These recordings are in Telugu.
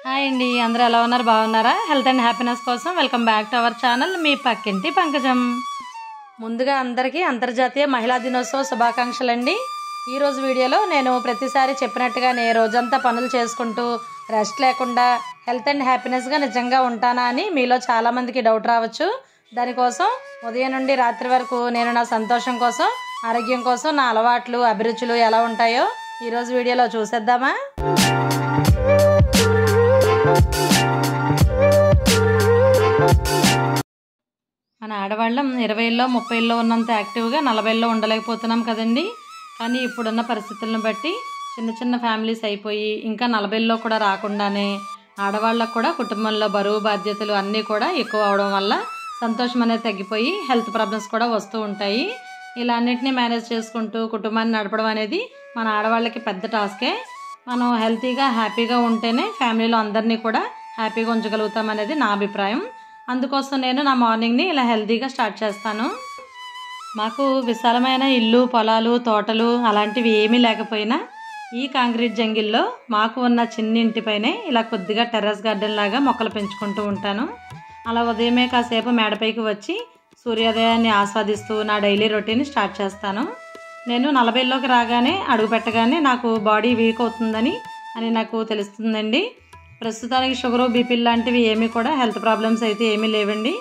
హాయ్ అండి, అందరూ ఎలా ఉన్నారు? బాగున్నారా? హెల్త్ అండ్ హ్యాపీనెస్ కోసం welcome back to our channel, మీ పక్కింటి పంకజం. ముందుగా అందరికీ అంతర్జాతీయ మహిళా దినోత్సవ శుభాకాంక్షలు అండి. ఈరోజు వీడియోలో నేను ప్రతిసారి చెప్పినట్టుగానే రోజంతా పనులు చేసుకుంటూ రెస్ట్ లేకుండా హెల్త్ అండ్ హ్యాపీనెస్గా నిజంగా ఉంటానా అని మీలో చాలామందికి డౌట్ రావచ్చు. దానికోసం ఉదయం నుండి రాత్రి వరకు నేను నా సంతోషం కోసం, ఆరోగ్యం కోసం నా అలవాట్లు, అభిరుచులు ఎలా ఉంటాయో ఈరోజు వీడియోలో చూసేద్దామా? మన ఆడవాళ్ళం 20లో 30లో ఉన్నంత యాక్టివ్గా 40లో ఉండలేకపోతున్నాం కదండి. కానీ ఇప్పుడున్న పరిస్థితులను బట్టి చిన్న చిన్న ఫ్యామిలీస్ అయిపోయి ఇంకా 40లో కూడా రాకుండానే ఆడవాళ్ళకు కూడా కుటుంబంలో బరువు బాధ్యతలు అన్నీ కూడా ఎక్కువ అవడం వల్ల సంతోషం అనేది తగ్గిపోయి హెల్త్ ప్రాబ్లమ్స్ కూడా వస్తూ ఉంటాయి. ఇలా అన్నింటినీ మేనేజ్ చేసుకుంటూ కుటుంబాన్ని నడపడం అనేది మన ఆడవాళ్ళకి పెద్ద టాస్కే. మనం హెల్తీగా హ్యాపీగా ఉంటేనే ఫ్యామిలీలో అందరినీ కూడా హ్యాపీగా ఉంచగలుగుతాం అనేది నా అభిప్రాయం. అందుకోసం నేను నా మార్నింగ్ని ఇలా హెల్తీగా స్టార్ట్ చేస్తాను. మాకు విశాలమైన ఇల్లు, పొలాలు, తోటలు అలాంటివి ఏమీ లేకపోయినా ఈ కాంక్రీట్ జంగిల్లో మాకు ఉన్న చిన్న ఇంటిపైనే ఇలా కొద్దిగా టెర్రస్ గార్డెన్ లాగా మొక్కలు పెంచుకుంటూ ఉంటాను. అలా ఉదయమే కాసేపు మేడపైకి వచ్చి సూర్యోదయాన్ని ఆస్వాదిస్తూ నా డైలీ రొటీన్ స్టార్ట్ చేస్తాను. నేను 40లోకి రాగానే అడుగు పెట్టగానే నాకు బాడీ వీక్ అవుతుందని నాకు తెలుస్తుందండి. ప్రస్తుతానికి షుగరు, బీపీలు లాంటివి ఏమీ కూడా హెల్త్ ప్రాబ్లమ్స్ అయితే ఏమీ లేవండి.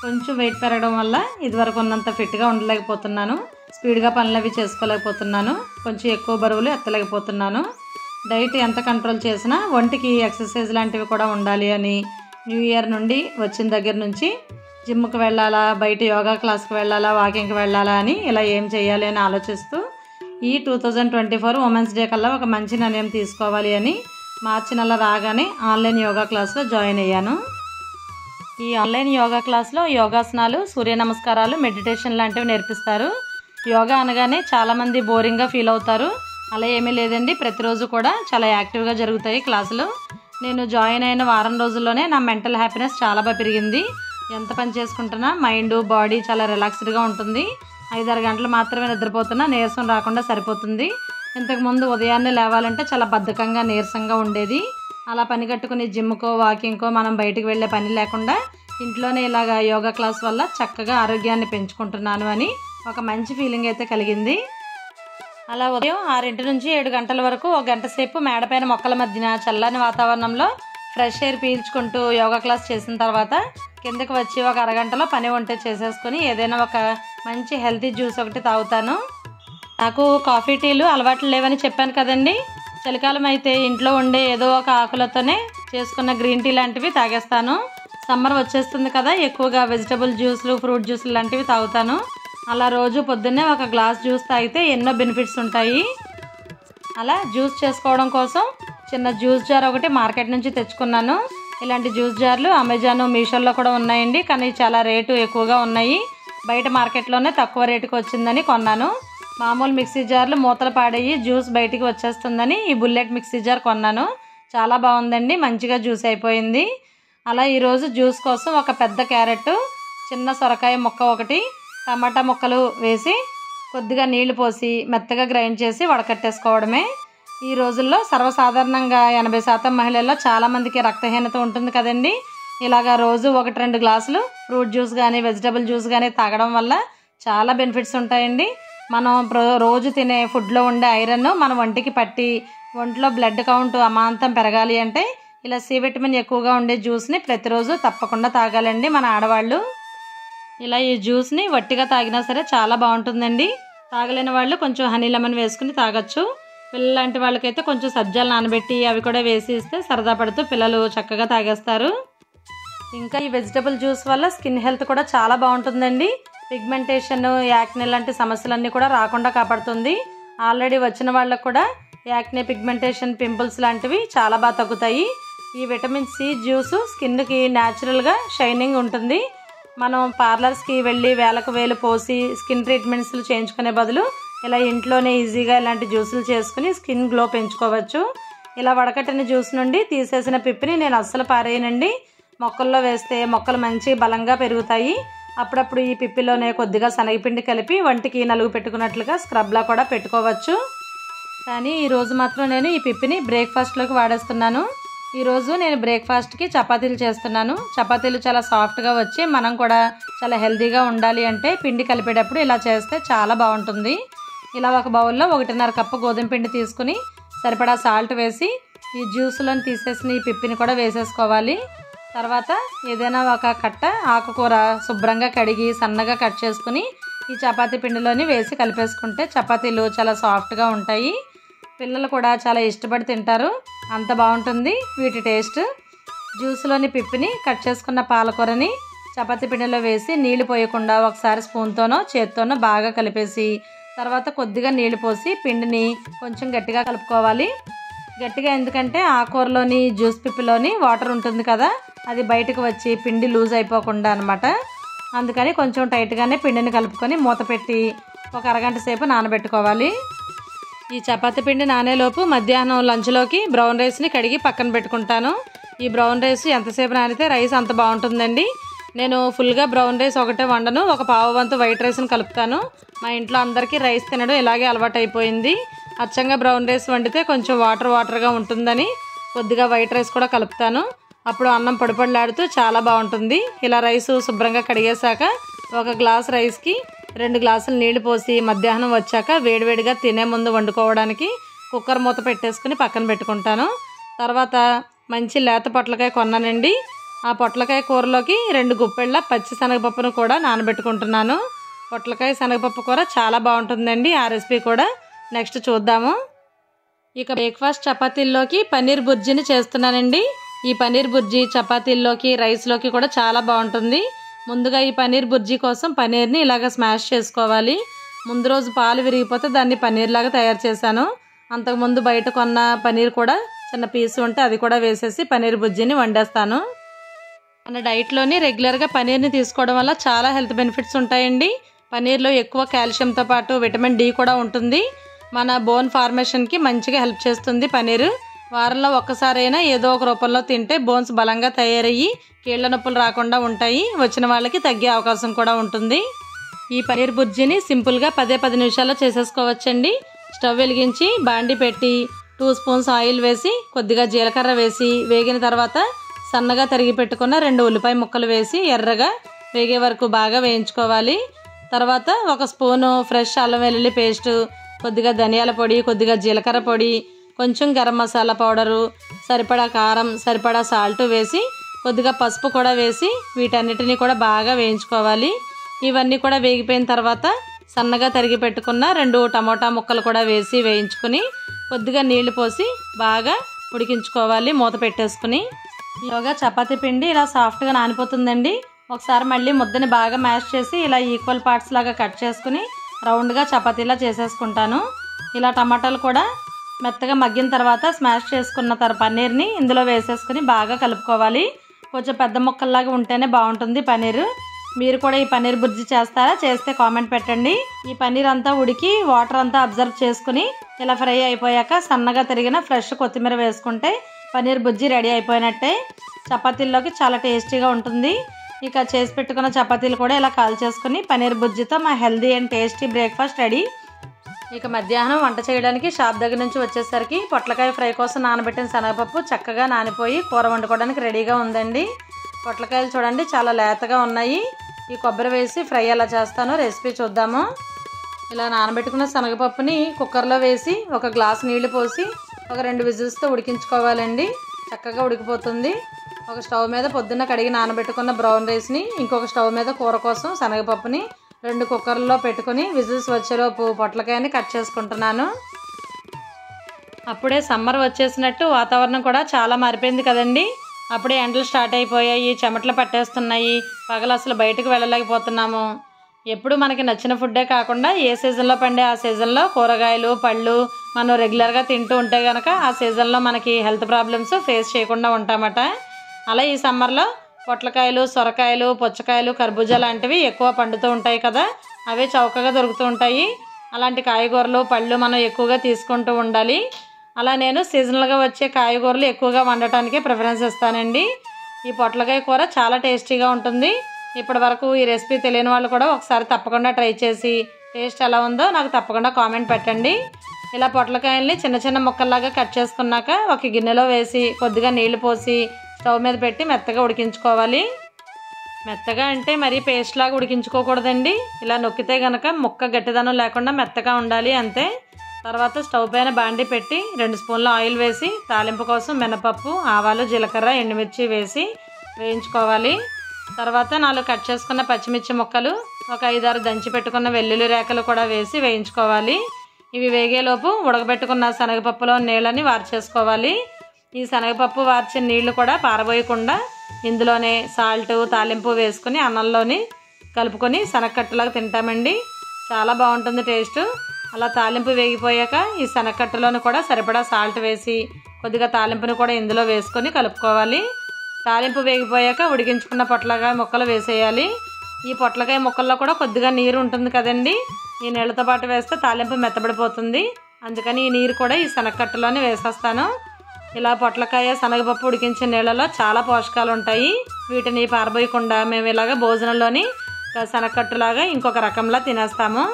కొంచెం వెయిట్ పెరగడం వల్ల ఇదివరకు ఉన్నంత ఫిట్గా ఉండలేకపోతున్నాను, స్పీడ్గా పనులు అవి చేసుకోలేకపోతున్నాను, కొంచెం ఎక్కువ బరువులు ఎత్తలేకపోతున్నాను. డైట్ ఎంత కంట్రోల్ చేసినా ఒంటికి ఎక్సర్సైజ్ లాంటివి కూడా ఉండాలి అని న్యూ ఇయర్ నుండి వచ్చిన దగ్గర నుంచి జిమ్కి వెళ్ళాలా, బయట యోగా క్లాస్కి వెళ్ళాలా, వాకింగ్కి వెళ్ళాలా అని ఇలా ఏం చేయాలి అని ఆలోచిస్తూ ఈ 2024 ఉమెన్స్ డే కల్లా ఒక మంచి నిర్ణయం తీసుకోవాలి అని మార్చి నెల రాగానే ఆన్లైన్ యోగా క్లాస్లో జాయిన్ అయ్యాను. ఈ ఆన్లైన్ యోగా క్లాస్లో యోగాసనాలు, సూర్య నమస్కారాలు, మెడిటేషన్ లాంటివి నేర్పిస్తారు. యోగా అనగానే చాలామంది బోరింగ్గా ఫీల్ అవుతారు. అలా ఏమీ లేదండి, ప్రతిరోజు కూడా చాలా యాక్టివ్గా జరుగుతాయి క్లాసులు. నేను జాయిన్ అయిన వారం రోజుల్లోనే నా మెంటల్ హ్యాపీనెస్ చాలా బాగా పెరిగింది. ఎంత పని చేసుకుంటున్నా మైండ్, బాడీ చాలా రిలాక్స్డ్గా ఉంటుంది. 5-6 గంటలు మాత్రమే నిద్రపోతున్నా నీరసం రాకుండా సరిపోతుంది. ఇంతకుముందు ఉదయాన్నే లేవాలంటే చాలా బద్ధకంగా, నీరసంగా ఉండేది. అలా పని కట్టుకుని జిమ్కో, వాకింగ్కో మనం బయటికి వెళ్ళే పని లేకుండా ఇంట్లోనే ఇలాగా యోగా క్లాస్ వల్ల చక్కగా ఆరోగ్యాన్ని పెంచుకుంటున్నాను అని ఒక మంచి ఫీలింగ్ అయితే కలిగింది. అలా ఉదయం 6 నుంచి 7 గంటల వరకు ఒక గంట సేపు మేడపైన మొక్కల మధ్యన చల్లని వాతావరణంలో ఫ్రెష్ ఎయిర్ పీల్చుకుంటూ యోగా క్లాస్ చేసిన తర్వాత కిందకి వచ్చి ఒక అరగంటలో పని వంట చేసేసుకుని ఏదైనా ఒక మంచి హెల్తీ జ్యూస్ ఒకటి తాగుతాను. నాకు కాఫీ, టీలు అలవాట్లు లేవని చెప్పాను కదండి. చలికాలం అయితే ఇంట్లో ఉండే ఏదో ఒక ఆకులతోనే చేసుకున్న గ్రీన్ టీ లాంటివి తాగేస్తాను. సమ్మర్ వచ్చేస్తుంది కదా, ఎక్కువగా వెజిటబుల్ జ్యూస్లు, ఫ్రూట్ జ్యూస్లు లాంటివి తాగుతాను. అలా రోజు పొద్దున్నే ఒక గ్లాస్ జ్యూస్ తాగితే ఎన్నో బెనిఫిట్స్ ఉంటాయి. అలా జ్యూస్ చేసుకోవడం కోసం చిన్న జ్యూస్ జార్ ఒకటి మార్కెట్ నుంచి తెచ్చుకున్నాను. ఇలాంటి జ్యూస్ జార్లు అమెజాన్, మీషోలో కూడా ఉన్నాయండి. కానీ చాలా రేటు ఎక్కువగా ఉన్నాయి. బయట మార్కెట్లోనే తక్కువ రేటుకి వచ్చిందని కొన్నాను. మామూలు మిక్సీ జార్లు మూతలు పాడయ్యి జ్యూస్ బయటికి వచ్చేస్తుందని ఈ బుల్లెట్ మిక్సీ జార్ కొన్నాను. చాలా బాగుందండి, మంచిగా జ్యూస్ అయిపోయింది. అలా ఈరోజు జ్యూస్ కోసం ఒక పెద్ద క్యారెట్, చిన్న సొరకాయ ముక్క ఒకటి, టమాటా ముక్కలు వేసి కొద్దిగా నీళ్లు పోసి మెత్తగా గ్రైండ్ చేసి వడకట్టేసుకోవడమే. ఈ రోజుల్లో సర్వసాధారణంగా 80% మహిళల్లో చాలామందికి రక్తహీనత ఉంటుంది కదండి. ఇలాగా రోజు 1-2 గ్లాసులు ఫ్రూట్ జ్యూస్ కానీ, వెజిటబుల్ జ్యూస్ కానీ తాగడం వల్ల చాలా బెనిఫిట్స్ ఉంటాయండి. మనం రోజు తినే ఫుడ్లో ఉండే ఐరన్ మన ఒంటికి పట్టి ఒంట్లో బ్లడ్ కౌంట్ అమాంతం పెరగాలి అంటే ఇలా సి విటమిన్ ఎక్కువగా ఉండే జ్యూస్ని ప్రతిరోజు తప్పకుండా తాగాలండి మన ఆడవాళ్ళు. ఇలా ఈ జ్యూస్ని వట్టిగా తాగినా సరే చాలా బాగుంటుందండి. తాగలేని వాళ్ళు కొంచెం హనీ లెమన్ వేసుకుని తాగొచ్చు. పిల్లలాంటి వాళ్ళకైతే కొంచెం సబ్జాలు నానబెట్టి అవి కూడా వేసి ఇస్తే సరదా పడుతూ పిల్లలు చక్కగా తాగేస్తారు. ఇంకా ఈ వెజిటబుల్ జ్యూస్ వల్ల స్కిన్ హెల్త్ కూడా చాలా బాగుంటుందండి. పిగ్మెంటేషన్, యాక్నే లాంటి సమస్యలన్నీ కూడా రాకుండా కాపాడుతుంది. ఆల్రెడీ వచ్చిన వాళ్ళకు కూడా యాక్నే, పిగ్మెంటేషన్, పింపుల్స్ లాంటివి చాలా బాగా తగ్గుతాయి. ఈ విటమిన్ సి జ్యూసు స్కిన్కి న్యాచురల్గా షైనింగ్ ఉంటుంది. మనం పార్లర్స్కి వెళ్ళి వేలకు వేలు పోసి స్కిన్ ట్రీట్మెంట్స్లు చేయించుకునే బదులు ఇలా ఇంట్లోనే ఈజీగా ఇలాంటి జ్యూసులు చేసుకుని స్కిన్ గ్లో పెంచుకోవచ్చు. ఇలా వడకట్టిన జ్యూస్ నుండి తీసేసిన పిప్పిని నేను అస్సలు పారేయనండి. మొక్కల్లో వేస్తే మొక్కలు మంచి బలంగా పెరుగుతాయి. అప్పుడప్పుడు ఈ పిప్పిలోనే కొద్దిగా శనగపిండి కలిపి వంటికి నలుగు పెట్టుకున్నట్లుగా స్క్రబ్లా కూడా పెట్టుకోవచ్చు. కానీ ఈరోజు మాత్రం నేను ఈ పిప్పిని బ్రేక్ఫాస్ట్లోకి వాడేస్తున్నాను. ఈరోజు నేను బ్రేక్ఫాస్ట్కి చపాతీలు చేస్తున్నాను. చపాతీలు చాలా సాఫ్ట్గా వచ్చి మనం కూడా చాలా హెల్తీగా ఉండాలి అంటే పిండి కలిపేటప్పుడు ఇలా చేస్తే చాలా బాగుంటుంది. ఇలా ఒక బౌల్లో 1.5 కప్పు గోధుమ పిండి తీసుకుని సరిపడా సాల్ట్ వేసి ఈ జ్యూస్లను తీసేసిన ఈ పిప్పిని కూడా వేసేసుకోవాలి. తర్వాత ఏదైనా ఒక కట్ట ఆకుకూర శుభ్రంగా కడిగి సన్నగా కట్ చేసుకుని ఈ చపాతీ పిండిలోని వేసి కలిపేసుకుంటే చపాతీలు చాలా సాఫ్ట్గా ఉంటాయి. పిల్లలు కూడా చాలా ఇష్టపడి తింటారు. అంత బాగుంటుంది వీటి టేస్ట్. జ్యూస్లోని పిప్పిని కట్ చేసుకున్న పాలకూరని చపాతీ పిండిలో వేసి నీళ్లు పోయకుండా ఒకసారి స్పూన్తోనో చేత్తోనో బాగా కలిపేసి తర్వాత కొద్దిగా నీళ్లు పోసి పిండిని కొంచెం గట్టిగా కలుపుకోవాలి. గట్టిగా ఎందుకంటే ఆకుకూరలోని జ్యూస్ పిప్పిలోని వాటర్ ఉంటుంది కదా, అది బయటకు వచ్చి పిండి లూజ్ అయిపోకుండా అనమాట. అందుకని కొంచెం టైట్గానే పిండిని కలుపుకొని మూత పెట్టి ఒక అరగంట సేపు నానబెట్టుకోవాలి. ఈ చపాతీ పిండి నానేలోపు మధ్యాహ్నం లంచ్లోకి బ్రౌన్ రైస్ని కడిగి పక్కన పెట్టుకుంటాను. ఈ బ్రౌన్ రైస్ ఎంతసేపు నానితే రైస్ అంత బాగుంటుందండి. నేను ఫుల్గా బ్రౌన్ రైస్ ఒకటే వండను, ఒక పావు వంతు వైట్ రైస్ని కలుపుతాను. మా ఇంట్లో అందరికీ రైస్ తినడం ఇలాగే అలవాటు అయిపోయింది. అచ్చంగా బ్రౌన్ రైస్ వండితే కొంచెం వాటర్గా ఉంటుందని కొద్దిగా వైట్ రైస్ కూడా కలుపుతాను. అప్పుడు అన్నం పొడిపొడిలాడుతూ చాలా బాగుంటుంది. ఇలా రైసు శుభ్రంగా కడిగేశాక ఒక గ్లాస్ రైస్కి 2 గ్లాసులు నీళ్లు పోసి మధ్యాహ్నం వచ్చాక వేడివేడిగా తినే ముందు వండుకోవడానికి కుక్కర్ మూత పెట్టేసుకుని పక్కన పెట్టుకుంటాను. తర్వాత మంచి లేత పొట్లకాయ కొన్నానండి. ఆ పొట్లకాయ కూరలోకి 2 గుప్పెళ్ళ పచ్చి శనగపప్పును కూడా నానబెట్టుకుంటున్నాను. పొట్లకాయ శనగపప్పు కూర చాలా బాగుంటుందండి. ఆ రెసిపీ కూడా నెక్స్ట్ చూద్దాము. ఇక బ్రేక్ఫాస్ట్ చపాతీల్లోకి పన్నీర్ బుర్జీని చేస్తున్నానండి. ఈ పన్నీర్ బుర్జీ చపాతీల్లోకి రైస్లోకి కూడా చాలా బాగుంటుంది. ముందుగా ఈ పన్నీర్ బుర్జీ కోసం పన్నీర్ని ఇలాగ స్మాష్ చేసుకోవాలి. ముందు రోజు పాలు విరిగిపోతే దాన్ని పన్నీర్ లాగా తయారు చేశాను. అంతకుముందు బయట కొన్న పన్నీర్ కూడా చిన్న పీసు ఉంటే అది కూడా వేసేసి పన్నీర్ బుర్జీని వండేస్తాను. మన డైట్లోని రెగ్యులర్గా పన్నీర్ని తీసుకోవడం వల్ల చాలా హెల్త్ బెనిఫిట్స్ ఉంటాయండి. పన్నీర్లో ఎక్కువ కాల్షియంతో పాటు విటమిన్ డి కూడా ఉంటుంది. మన బోన్ ఫార్మేషన్కి మంచిగా హెల్ప్ చేస్తుంది పన్నీరు. వారంలో ఒక్కసారైనా ఏదో ఒక రూపంలో తింటే బోన్స్ బలంగా తయారయ్యి కీళ్ల నొప్పులు రాకుండా ఉంటాయి. వచ్చిన వాళ్ళకి తగ్గే అవకాశం కూడా ఉంటుంది. ఈ పన్నీర్ బుర్జీని సింపుల్గా 10 నిమిషాల్లో చేసేసుకోవచ్చండి. స్టవ్ వెలిగించి బాండి పెట్టి 2 స్పూన్స్ ఆయిల్ వేసి కొద్దిగా జీలకర్ర వేసి వేగిన తర్వాత సన్నగా తరిగి పెట్టుకున్న 2 ఉల్లిపాయ ముక్కలు వేసి ఎర్రగా వేగే వరకు బాగా వేయించుకోవాలి. తర్వాత 1 స్పూను ఫ్రెష్ అల్లం వెల్లుల్లి పేస్టు, కొద్దిగా ధనియాల పొడి, కొద్దిగా జీలకర్ర పొడి, కొంచెం గరం మసాలా పౌడరు, సరిపడా కారం, సరిపడా సాల్ట్ వేసి కొద్దిగా పసుపు కూడా వేసి వీటన్నిటిని కూడా బాగా వేయించుకోవాలి. ఇవన్నీ కూడా వేగిపోయిన తర్వాత సన్నగా తరిగి పెట్టుకున్న 2 టమోటా ముక్కలు కూడా వేసి వేయించుకుని కొద్దిగా నీళ్లు పోసి బాగా ఉడికించుకోవాలి మూత పెట్టేసుకుని. ఈలోగా చపాతీ పిండి ఇలా సాఫ్ట్గా నానిపోతుందండి. ఒకసారి మళ్ళీ ముద్దని బాగా మ్యాష్ చేసి ఇలా ఈక్వల్ పార్ట్స్ లాగా కట్ చేసుకుని రౌండ్గా చపాతీలా చేసేసుకుంటాను. ఇలా టమాటాలు కూడా మెత్తగా మగ్గిన తర్వాత స్మాష్ చేసుకున్న పన్నీర్ని ఇందులో వేసేసుకుని బాగా కలుపుకోవాలి. కొంచెం పెద్ద ముక్కల్లాగా ఉంటేనే బాగుంటుంది పన్నీరు. మీరు కూడా ఈ పన్నీర్ బుర్జీ చేస్తారా? చేస్తే కామెంట్ పెట్టండి. ఈ పన్నీర్ అంతా ఉడికి వాటర్ అంతా అబ్జర్వ్ చేసుకుని ఇలా ఫ్రై అయిపోయాక సన్నగా తరిగిన ఫ్రెష్ కొత్తిమీర వేసుకుంటే పన్నీర్ బుర్జీ రెడీ అయిపోయినట్టే. చపాతీల్లోకి చాలా టేస్టీగా ఉంటుంది. ఇక చేసి పెట్టుకున్న చపాతీలు కూడా ఇలా కాల్ చేసుకుని పన్నీర్ బుర్జీతో మా healthy and tasty breakfast ready. ఇక మధ్యాహ్నం వంట చేయడానికి షాప్ దగ్గర నుంచి వచ్చేసరికి పొట్లకాయ ఫ్రై కోసం నానబెట్టిన శనగపప్పు చక్కగా నానిపోయి కూర వండుకోవడానికి రెడీగా ఉందండి. పొట్లకాయలు చూడండి చాలా లేతగా ఉన్నాయి. ఈ కొబ్బరి వేసి ఫ్రై ఎలా చేస్తానో రెసిపీ చూద్దాము. ఇలా నానబెట్టుకున్న శనగపప్పుని కుక్కర్లో వేసి 1 గ్లాస్ నీళ్లు పోసి ఒక 2 విజిల్స్తో ఉడికించుకోవాలండి. చక్కగా ఉడికిపోతుంది. ఒక స్టవ్ మీద పొద్దున్న కడిగి నానబెట్టుకున్న బ్రౌన్ రైస్ని, ఇంకొక స్టవ్ మీద కూర కోసం శనగపప్పుని 2 కుక్కర్లో పెట్టుకుని విజిల్స్ వచ్చేలోపు పొట్లకాయని కట్ చేసుకుంటున్నాను. అప్పుడే సమ్మర్ వచ్చేసినట్టు వాతావరణం కూడా చాలా మారిపోయింది కదండి. అప్పుడే ఎండలు స్టార్ట్ అయిపోయాయి, చెమటలు పట్టేస్తున్నాయి, పగలు అసలు బయటకు వెళ్ళలేకపోతున్నాము. ఎప్పుడు మనకి నచ్చిన ఫుడ్డే కాకుండా ఏ సీజన్లో పండే ఆ సీజన్లో కూరగాయలు పళ్ళు మనం రెగ్యులర్గా తింటూ ఉంటే కనుక ఆ సీజన్లో మనకి హెల్త్ ప్రాబ్లమ్స్ ఫేస్ చేయకుండా ఉంటామట. అలా ఈ సమ్మర్లో పొట్లకాయలు, సొరకాయలు, పుచ్చకాయలు, కర్బూజా లాంటివి ఎక్కువ పండుతూ ఉంటాయి కదా, అవే చౌకగా దొరుకుతూ ఉంటాయి. అలాంటి కాయగూరలు పళ్ళు మనం ఎక్కువగా తీసుకుంటూ ఉండాలి. అలా నేను సీజనల్గా వచ్చే కాయగూరలు ఎక్కువగా వండటానికే ప్రిఫరెన్స్ ఇస్తానండి. ఈ పొట్లకాయ కూర చాలా టేస్టీగా ఉంటుంది. ఇప్పటి వరకు ఈ రెసిపీ తెలియని వాళ్ళు కూడా ఒకసారి తప్పకుండా ట్రై చేసి టేస్ట్ ఎలా ఉందో నాకు తప్పకుండా కామెంట్ పెట్టండి. ఇలా పొట్లకాయల్ని చిన్న చిన్న ముక్కల్లాగా కట్ చేసుకున్నాక ఒక గిన్నెలో వేసి కొద్దిగా నీళ్లు పోసి స్టవ్ మీద పెట్టి మెత్తగా ఉడికించుకోవాలి. మెత్తగా అంటే మరీ పేస్ట్ లాగా ఉడికించుకోకూడదండి. ఇలా నొక్కితే కనుక ముక్క గట్టిదనం లేకుండా మెత్తగా ఉండాలి అంతే. తర్వాత స్టవ్ పైన బాండి పెట్టి 2 స్పూన్ల ఆయిల్ వేసి తాలింపు కోసం మినపప్పు, ఆవాలు, జీలకర్ర, ఎండుమిర్చి వేసి వేయించుకోవాలి. తర్వాత 4 కట్ చేసుకున్న పచ్చిమిర్చి ముక్కలు, ఒక 5-6 దంచి పెట్టుకున్న వెల్లుల్లి రేకలు కూడా వేసి వేయించుకోవాలి. ఇవి వేగేలోపు ఉడకబెట్టుకున్న శనగపప్పులో నీళ్ళని వార్చేసుకోవాలి. ఈ శనగపప్పు వార్చిన నీళ్లు కూడా పారబోయకుండా ఇందులోనే సాల్ట్, తాలింపు వేసుకుని అన్నంలోని కలుపుకొని శనగకట్టులాగా తింటామండి. చాలా బాగుంటుంది టేస్ట్. అలా తాలింపు వేగిపోయాక ఈ శనగకట్టులోని కూడా సరిపడా సాల్ట్ వేసి కొద్దిగా తాలింపుని కూడా ఇందులో వేసుకొని కలుపుకోవాలి. తాలింపు వేగిపోయాక ఉడికించుకున్న పొట్లకాయ ముక్కలు వేసేయాలి. ఈ పొట్లకాయ ముక్కల్లో కూడా కొద్దిగా నీరు ఉంటుంది కదండి. ఈ నీళ్ళతో పాటు వేస్తే తాలింపు మెత్తబడిపోతుంది. అందుకని ఈ నీరు కూడా ఈ శనగకట్టులోనే వేసేస్తాను. ఇలా పొట్లకాయ, శనగపప్పు ఉడికించిన నీళ్ళలో చాలా పోషకాలు ఉంటాయి. వీటిని పారబోయకుండా మేము ఇలాగ భోజనంలోని శనగకట్టులాగా ఇంకొక రకంలా తినేస్తాము.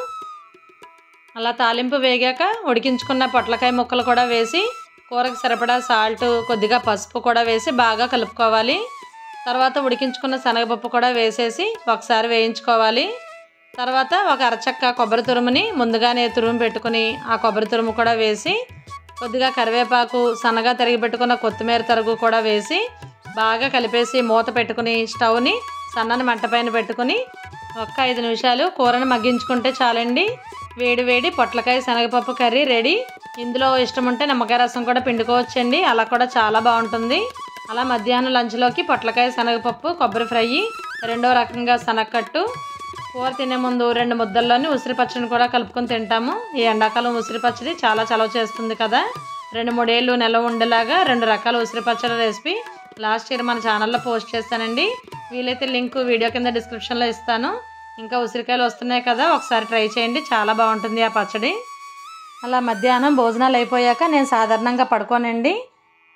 అలా తాలింపు వేగాక ఉడికించుకున్న పొట్లకాయ ముక్కలు కూడా వేసి కూరకు సరిపడా సాల్ట్, కొద్దిగా పసుపు కూడా వేసి బాగా కలుపుకోవాలి. తర్వాత ఉడికించుకున్న శనగపప్పు కూడా వేసేసి ఒకసారి వేయించుకోవాలి. తర్వాత ఒక అరచక్క కొబ్బరి తురుముని ముందుగానే తురుము పెట్టుకుని ఆ కొబ్బరి తురుము కూడా వేసి కొద్దిగా కరివేపాకు, సన్నగా తరిగి పెట్టుకున్న కొత్తిమీర తరుగు కూడా వేసి బాగా కలిపేసి మూత పెట్టుకుని స్టవ్ని సన్నని మంట పైన పెట్టుకుని ఒక్క 5 నిమిషాలు కూరని మగ్గించుకుంటే చాలండి. వేడి వేడి పొట్లకాయ శనగపప్పు కర్రీ రెడీ. ఇందులో ఇష్టం ఉంటే నిమ్మకాయ రసం కూడా పిండుకోవచ్చండి, అలా కూడా చాలా బాగుంటుంది. అలా మధ్యాహ్నం లంచ్లోకి పొట్లకాయ శనగపప్పు, కొబ్బరి ఫ్రై, రెండో రకంగా శనగకట్టు. కూర తినే ముందు 2 ముద్దల్లోని ఉసిరి పచ్చడిని కూడా కలుపుకొని తింటాము. ఈ ఎండాకాలం ఉసిరి పచ్చడి చాలా చలవ చేస్తుంది కదా. 2-3 ఏళ్ళు నిల్వ ఉండేలాగా 2 రకాల ఉసిరి పచ్చడి రెసిపీ లాస్ట్ ఇయర్ మన ఛానల్లో పోస్ట్ చేస్తానండి. వీలైతే లింక్ వీడియో కింద డిస్క్రిప్షన్లో ఇస్తాను. ఇంకా ఉసిరికాయలు వస్తున్నాయి కదా, ఒకసారి ట్రై చేయండి, చాలా బాగుంటుంది ఆ పచ్చడి. అలా మధ్యాహ్నం భోజనాలు అయిపోయాక నేను సాధారణంగా పడుకోనండి.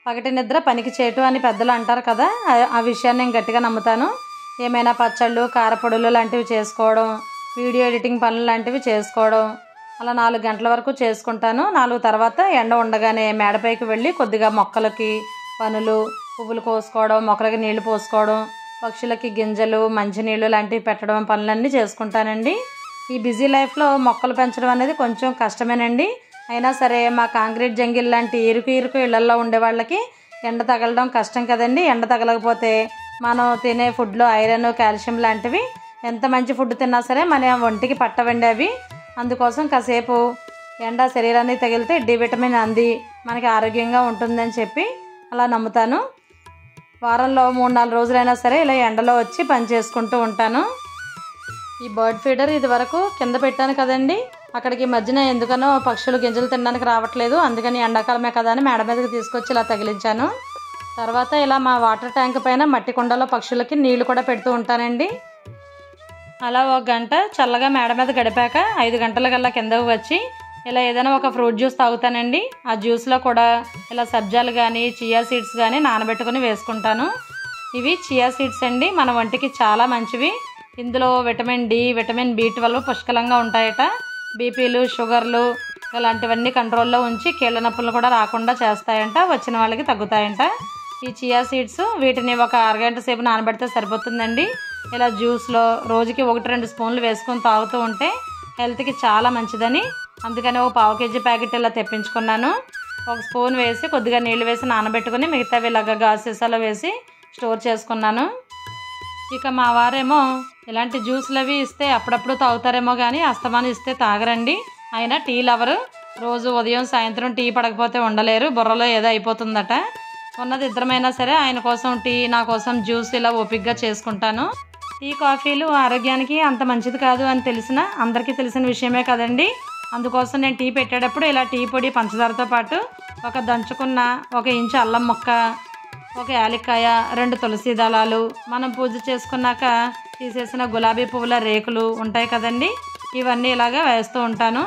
పగటి నిద్ర పనికి చేటు అని పెద్దలు అంటారు కదా, ఆ విషయాన్ని నేను గట్టిగా నమ్ముతాను. ఏమైనా పచ్చళ్ళు, కారపొడులు లాంటివి చేసుకోవడం, వీడియో ఎడిటింగ్ పనులు లాంటివి చేసుకోవడం అలా 4 గంటల వరకు చేసుకుంటాను. 4 తర్వాత ఎండ ఉండగానే మేడపైకి వెళ్ళి కొద్దిగా మొక్కలకి పనులు, పువ్వులు కోసుకోవడం, మొక్కలకి నీళ్లు పోసుకోవడం, పక్షులకి గింజలు, మంచినీళ్ళు లాంటివి పెట్టడం పనులన్నీ చేసుకుంటానండి. ఈ బిజీ లైఫ్లో మొక్కలు పెంచడం అనేది కొంచెం కష్టమేనండి. అయినా సరే మా కాంక్రీట్ జంగిల్ లాంటి ఇరుకు ఇళ్లల్లో ఉండే వాళ్ళకి ఎండ తగలడం కష్టం కదండి. ఎండ తగలకపోతే మనం తినే ఫుడ్లో ఐరన్, కాల్షియం లాంటివి ఎంత మంచి ఫుడ్ తిన్నా సరే మన ఒంటికి పట్టవండి అవి. అందుకోసం కాసేపు ఎండ శరీరానికి తగిలితే డి విటమిన్ అంది మనకి ఆరోగ్యంగా ఉంటుందని చెప్పి అలా నమ్ముతాను. వారంలో 3-4 రోజులైనా సరే ఇలా ఎండలో వచ్చి పని చేసుకుంటూ ఉంటాను. ఈ బర్డ్ ఫీడర్ ఇది వరకు కింద పెట్టాను కదండి, అక్కడికి మధ్యన ఎందుకనో పక్షులు గింజలు తినడానికి రావట్లేదు. అందుకని ఎండాకాలమే కదా అని మేడ మీదకి తీసుకొచ్చి ఇలా తగిలించాను. తర్వాత ఇలా మా వాటర్ ట్యాంక్ పైన మట్టి కుండలో పక్షులకి నీళ్లు కూడా పెడుతూ ఉంటానండి. అలా 1 గంట చల్లగా మేడ మీద గడిపాక 5 గంటలకల్లా కిందకు వచ్చి ఇలా ఏదైనా ఒక ఫ్రూట్ జ్యూస్ తాగుతానండి. ఆ జ్యూస్లో కూడా ఇలా సబ్జాలు కానీ, చియా సీడ్స్ కానీ నానబెట్టుకుని వేసుకుంటాను. ఇవి చియా సీడ్స్ అండి, మన ఒంటికి చాలా మంచివి. ఇందులో విటమిన్ డి, విటమిన్ B12 పుష్కలంగా ఉంటాయట. బీపీలు, షుగర్లు ఇలాంటివన్నీ కంట్రోల్లో ఉంచి కీళ్ళ నొప్పులు కూడా రాకుండా చేస్తాయంట, వచ్చిన వాళ్ళకి తగ్గుతాయంట ఈ చియా సీడ్స్. వీటిని ఒక అరగంట సేపు నానబెడితే సరిపోతుందండి. ఇలా జ్యూస్లో రోజుకి 1-2 స్పూన్లు వేసుకొని తాగుతూ ఉంటే హెల్త్కి చాలా మంచిదని అందుకని ఒక 1/2 కేజీ ప్యాకెట్ ఇలా తెప్పించుకున్నాను. 1 స్పూన్ వేసి కొద్దిగా నీళ్ళు వేసి నానబెట్టుకుని మిగతావి ఇలాగ గాజు సీసాలో వేసి స్టోర్ చేసుకున్నాను. ఇక మా వారేమో ఇలాంటి జ్యూస్లు అవి ఇస్తే అప్పుడప్పుడు తాగుతారేమో కానీ అస్తమానం ఇస్తే తాగరండి. ఆయన టీ లవరు, రోజు ఉదయం సాయంత్రం టీ పడకపోతే ఉండలేరు, బుర్రలో ఏదో అయిపోతుందట. ఉన్నది ఇద్దరమైనా సరే ఆయన కోసం టీ, నా కోసం జ్యూస్ ఇలా ఓపిక్గా చేసుకుంటాను. టీ, కాఫీలు ఆరోగ్యానికి అంత మంచిది కాదు అని తెలిసిన అందరికీ తెలిసిన విషయమే కదండి. అందుకోసం నేను టీ పెట్టేటప్పుడు ఇలా టీ పొడి, పంచదారతో పాటు ఒక దంచుకున్న 1 ఇంచు అల్లం ముక్క, 1 యాలక్కాయ, 2 తులసి దళాలు, మనం పూజ చేసుకున్నాక తీసేసిన గులాబీ పువ్వుల రేకులు ఉంటాయి కదండి, ఇవన్నీ ఇలాగా వేస్తూ ఉంటాను.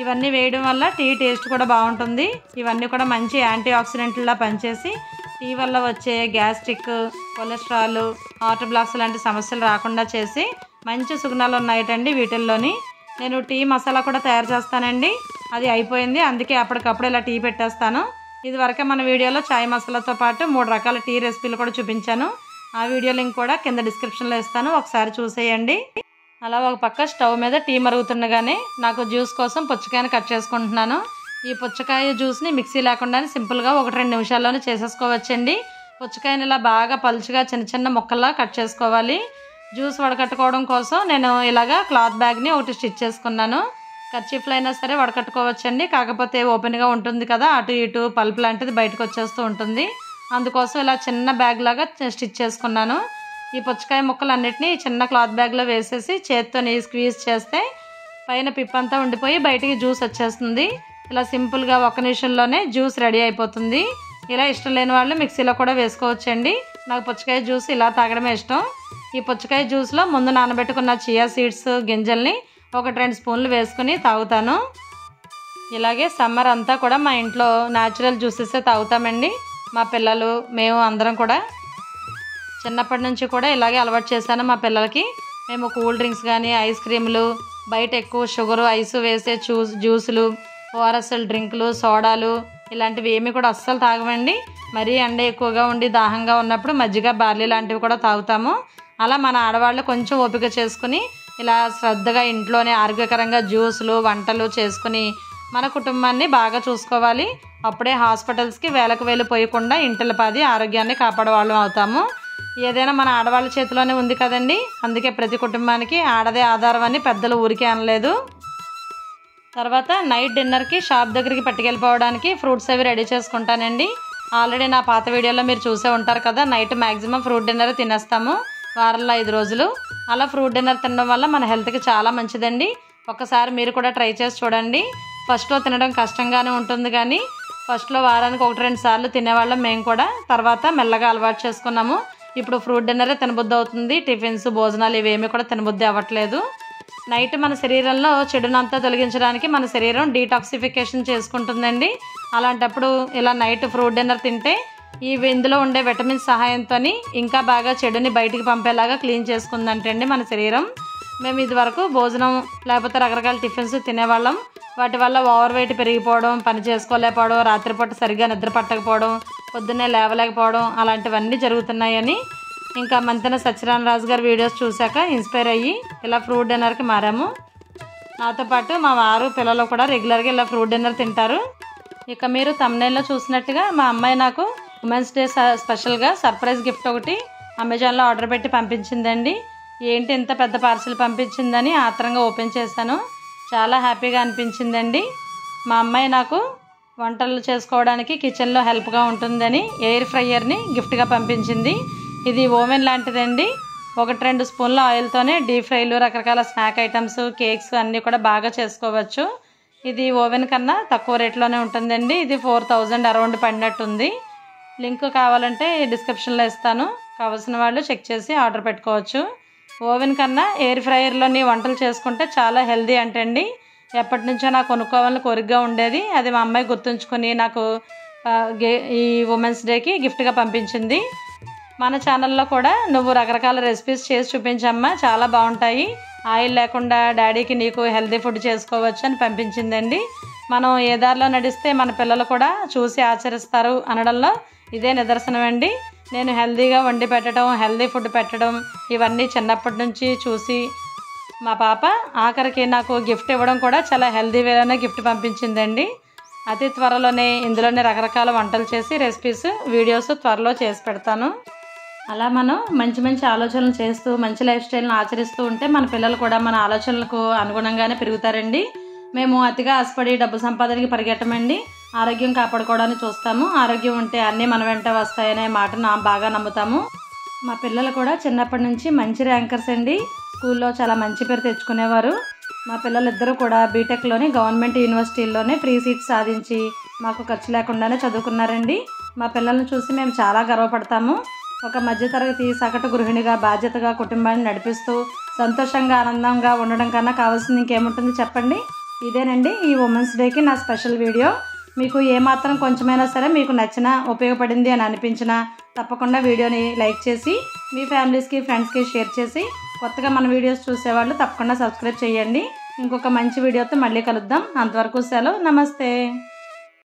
ఇవన్నీ వేయడం వల్ల టీ టేస్ట్ కూడా బాగుంటుంది. ఇవన్నీ కూడా మంచి యాంటీ ఆక్సిడెంట్లా పనిచేసి టీ వల్ల వచ్చే గ్యాస్ట్రిక్, కొలెస్ట్రాల్, హార్ట్ బ్లాక్స్ లాంటి సమస్యలు రాకుండా చేసి మంచి సుగుణాలు ఉన్నాయటండి వీటిల్లోని. నేను టీ మసాలా కూడా తయారు చేస్తానండి. అది అయిపోయింది, అందుకే అప్పటికప్పుడు ఇలా టీ పెట్టేస్తాను. ఇదివరకే మన వీడియోలో చాయ్ మసాలాతో పాటు 3 రకాల టీ రెసిపీలు కూడా చూపించాను. ఆ వీడియో లింక్ కూడా కింద డిస్క్రిప్షన్లో ఇస్తాను, ఒకసారి చూసేయండి. అలా ఒక పక్క స్టవ్ మీద టీ మరుగుతుండగానే నాకు జ్యూస్ కోసం పుచ్చకాయని కట్ చేసుకుంటున్నాను. ఈ పుచ్చకాయ జ్యూస్ని మిక్సీ లేకుండా సింపుల్గా 1-2 నిమిషాల్లోనే చేసేసుకోవచ్చండి. పుచ్చకాయని ఇలా బాగా పలుచగా చిన్న చిన్న ముక్కల్లా కట్ చేసుకోవాలి. జ్యూస్ వడకట్టుకోవడం కోసం నేను ఇలాగా క్లాత్ బ్యాగ్ని ఒకటి స్టిచ్ చేసుకున్నాను. కర్చీఫ్లో అయినా సరే వడకట్టుకోవచ్చండి, కాకపోతే ఓపెన్గా ఉంటుంది కదా, అటు ఇటు పల్ప్ లాంటిది బయటకు వచ్చేస్తూ ఉంటుంది. అందుకోసం ఇలా చిన్న బ్యాగ్ లాగా స్టిచ్ చేసుకున్నాను. ఈ పుచ్చకాయ ముక్కలన్నిటినీ చిన్న క్లాత్ బ్యాగ్లో వేసేసి చేత్తో స్క్వీజ్ చేస్తే పైన పిప్పంతా ఉండిపోయి బయటికి జ్యూస్ వచ్చేస్తుంది. ఇలా సింపుల్గా 1 నిమిషంలోనే జ్యూస్ రెడీ అయిపోతుంది. ఇలా ఇష్టం లేని వాళ్ళు మిక్సీలో కూడా వేసుకోవచ్చండి. నాకు పుచ్చకాయ జ్యూస్ ఇలా తాగడమే ఇష్టం. ఈ పుచ్చకాయ జ్యూస్లో ముందు నానబెట్టుకున్న చియా సీడ్స్ గింజల్ని 1-2 స్పూన్లు వేసుకుని తాగుతాను. ఇలాగే సమ్మర్ అంతా కూడా మా ఇంట్లో న్యాచురల్ జ్యూసెసే తాగుతామండి. మా పిల్లలు, మేము అందరం కూడా చిన్నప్పటి నుంచి కూడా ఇలాగే అలవాటు చేశాను మా పిల్లలకి. మేము కూల్ డ్రింక్స్ కానీ, ఐస్ క్రీములు, బయట ఎక్కువ షుగరు ఐసు వేసే జ్యూసులు, ఓఆర్ఎస్ఎల్ డ్రింకులు, సోడాలు ఇలాంటివి ఏమీ కూడా అస్సలు తాగమండి. మరీ ఎండ ఎక్కువగా ఉండి దాహంగా ఉన్నప్పుడు మజ్జిగ, బార్లీ లాంటివి కూడా తాగుతాము. అలా మన ఆడవాళ్ళు కొంచెం ఓపిక చేసుకుని ఇలా శ్రద్ధగా ఇంట్లోనే ఆరోగ్యకరంగా జ్యూసులు, వంటలు చేసుకుని మన కుటుంబాన్ని బాగా చూసుకోవాలి. అప్పుడే హాస్పిటల్స్కి వేలకు వేలు పోయకుండా ఇంటిల్లిపాది ఆరోగ్యాన్ని కాపాడేవాళ్ళం అవుతాము. ఏదైనా మన ఆడవాళ్ళ చేతిలోనే ఉంది కదండి, అందుకే ప్రతి కుటుంబానికి ఆడదే ఆధారం అని పెద్దలు ఊరికే అనలేదు. తర్వాత నైట్ డిన్నర్కి షాప్ దగ్గరికి పట్టుకెళ్ళిపోవడానికి ఫ్రూట్స్ అవి రెడీ చేసుకుంటానండి. ఆల్రెడీ నా పాత వీడియోలో మీరు చూసే ఉంటారు కదా, నైట్ మ్యాక్సిమం ఫ్రూట్ డిన్నర్ తినేస్తాము వారంలో 5 రోజులు. అలా ఫ్రూట్ డిన్నర్ తినడం వల్ల మన హెల్త్కి చాలా మంచిదండి. ఒకసారి మీరు కూడా ట్రై చేసి చూడండి. ఫస్ట్లో తినడం కష్టంగానే ఉంటుంది, కానీ ఫస్ట్లో వారానికి 1-2 సార్లు తినేవాళ్ళం మేము కూడా. తర్వాత మెల్లగా అలవాటు చేసుకున్నాము. ఇప్పుడు ఫ్రూట్ డిన్నరే తినబుద్ధి అవుతుంది. టిఫిన్స్, భోజనాలు ఇవేమీ కూడా తినబుద్ధి అవ్వట్లేదు. నైట్ మన శరీరంలో చెడునంతా తొలగించడానికి మన శరీరం డీటాక్సిఫికేషన్ చేసుకుంటుందండి. అలాంటప్పుడు ఇలా నైట్ ఫ్రూట్ డిన్నర్ తింటే ఇందులో ఉండే విటమిన్స్ సహాయంతో ఇంకా బాగా చెడుని బయటికి పంపేలాగా క్లీన్ చేసుకుందంటండి మన శరీరం. మేము ఇదివరకు భోజనం లేకపోతే రకరకాల టిఫిన్స్ తినేవాళ్ళం. వాటి వల్ల ఓవర్ వెయిట్ పెరిగిపోవడం, పని చేసుకోలేకపోవడం, రాత్రిపూట సరిగ్గా నిద్ర పట్టకపోవడం, పొద్దున్నే లేవలేకపోవడం అలాంటివన్నీ జరుగుతున్నాయని ఇంకా మంతెన సత్యనారాయణ గారి వీడియోస్ చూశాక ఇన్స్పైర్ అయ్యి ఇలా ఫ్రూట్ డిన్నర్కి మారాము. నాతో పాటు మా వారు, పిల్లలు కూడా రెగ్యులర్గా ఇలా ఫ్రూట్ డిన్నర్ తింటారు. ఇక మీరు థంబ్నెయిల్లో చూసినట్టుగా మా అమ్మాయి నాకు ఉమెన్స్ డే స్పెషల్గా సర్ప్రైజ్ గిఫ్ట్ ఒకటి అమెజాన్లో ఆర్డర్ పెట్టి పంపించిందండి. ఏంటి ఇంత పెద్ద పార్సిల్ పంపించిందని ఆత్రంగా ఓపెన్ చేశాను. చాలా హ్యాపీగా అనిపించిందండి. మా అమ్మాయి నాకు వంటలు చేసుకోవడానికి కిచెన్లో హెల్ప్గా ఉంటుందని ఎయిర్ ఫ్రైయర్ని గిఫ్ట్గా పంపించింది. ఇది ఓవెన్ లాంటిదండి. 1-2 స్పూన్ల ఆయిల్తోనే డీప్ ఫ్రైలు, రకరకాల స్నాక్ ఐటమ్స్, కేక్స్ అన్నీ కూడా బాగా చేసుకోవచ్చు. ఇది ఓవెన్ కన్నా తక్కువ రేట్లోనే ఉంటుందండి. ఇది 4000 అరౌండ్ పడినట్టుంది. లింక్ కావాలంటే డిస్క్రిప్షన్లో ఇస్తాను, కావాల్సిన వాళ్ళు చెక్ చేసి ఆర్డర్ పెట్టుకోవచ్చు. ఓవెన్ కన్నా ఎయిర్ ఫ్రైయర్లోని వంటలు చేసుకుంటే చాలా హెల్దీ అంటండి. ఎప్పటి నుంచో నాకు కొనుక్కోవాలని కోరికగా ఉండేది. అది మా అమ్మాయి గుర్తుంచుకొని నాకు ఈ ఉమెన్స్ డేకి గిఫ్ట్గా పంపించింది. మన ఛానల్లో కూడా నువ్వు రకరకాల రెసిపీస్ చేసి చూపించమ్మా, చాలా బాగుంటాయి, ఆయిల్ లేకుండా డాడీకి నీకు హెల్దీ ఫుడ్ చేసుకోవచ్చు అని పంపించిందండి. మనం ఏ దారిలో నడిస్తే మన పిల్లలు కూడా చూసి ఆచరిస్తారు అనడంలో ఇదే నిదర్శనం అండి. నేను హెల్దీగా వండి పెట్టడం, హెల్దీ ఫుడ్ పెట్టడం ఇవన్నీ చిన్నప్పటి నుంచి చూసి మా పాప ఆఖరికి నాకు గిఫ్ట్ ఇవ్వడం కూడా చాలా హెల్దీ వేలోనే గిఫ్ట్ పంపించిందండి. అతి త్వరలోనే ఇందులోనే రకరకాల వంటలు చేసి రెసిపీస్, వీడియోస్ త్వరలో చేసి పెడతాను. అలా మనం మంచి మంచి ఆలోచనలు చేస్తూ మంచి లైఫ్ స్టైల్ని ఆచరిస్తూ ఉంటే మన పిల్లలు కూడా మన ఆలోచనలకు అనుగుణంగానే పెరుగుతారండి. మేము అతిగా ఆశపడి డబ్బు సంపాదనకి పరిగెట్టమండి, ఆరోగ్యం కాపాడుకోవడానికి చూస్తాము. ఆరోగ్యం ఉంటే అన్నీ మన వెంట వస్తాయనే మాట బాగా నమ్ముతాము. మా పిల్లలు కూడా చిన్నప్పటి నుంచి మంచి ర్యాంకర్స్ అండి. స్కూల్లో చాలా మంచి పేరు తెచ్చుకునేవారు. మా పిల్లలిద్దరూ కూడా బీటెక్లోని గవర్నమెంట్ యూనివర్సిటీల్లోనే ఫ్రీ సీట్స్ సాధించి మాకు ఖర్చు లేకుండానే చదువుకున్నారండి. మా పిల్లల్ని చూసి మేము చాలా గర్వపడతాము. ఒక మధ్యతరగతి సగటు గృహిణిగా బాధ్యతగా కుటుంబాన్ని నడిపిస్తూ సంతోషంగా ఆనందంగా ఉండడం కన్నా కావాల్సింది ఇంకేముంటుంది చెప్పండి. ఇదేనండి ఈ ఉమెన్స్ డేకి నా స్పెషల్ వీడియో. మీకు ఏమాత్రం కొంచెమైనా సరే మీకు నచ్చినా, ఉపయోగపడింది అని అనిపించినా తప్పకుండా వీడియోని లైక్ చేసి మీ ఫ్యామిలీస్కి, ఫ్రెండ్స్కి షేర్ చేసి కొత్తగా మన వీడియోస్ చూసేవాళ్ళు తప్పకుండా సబ్స్క్రైబ్ చేయండి. ఇంకొక మంచి వీడియోతో మళ్ళీ కలుద్దాం. అంతవరకు సెలవు. నమస్తే.